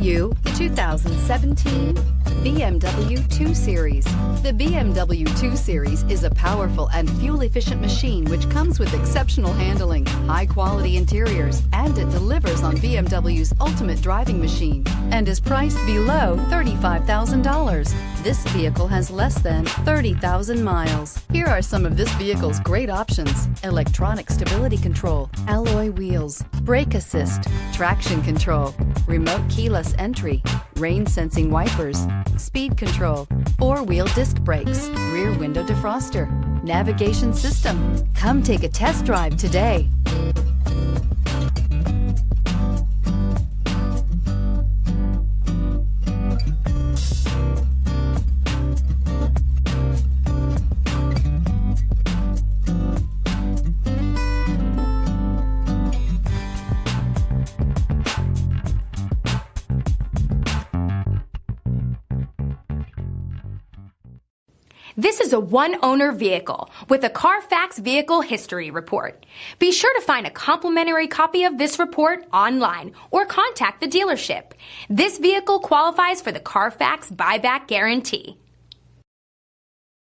you the 2017 BMW 2 Series. The BMW 2 Series is a powerful and fuel-efficient machine which comes with exceptional handling, high-quality interiors, and it delivers on BMW's ultimate driving machine and is priced below $35,000. This vehicle has less than 30,000 miles. Here are some of this vehicle's great options: electronic stability control, alloy wheels, brake assist, traction control, remote keyless entry, rain sensing wipers, speed control, four-wheel disc brakes, rear window defroster, navigation system. Come take a test drive today. This is a one-owner vehicle with a Carfax Vehicle History Report. Be sure to find a complimentary copy of this report online or contact the dealership. This vehicle qualifies for the Carfax Buyback Guarantee.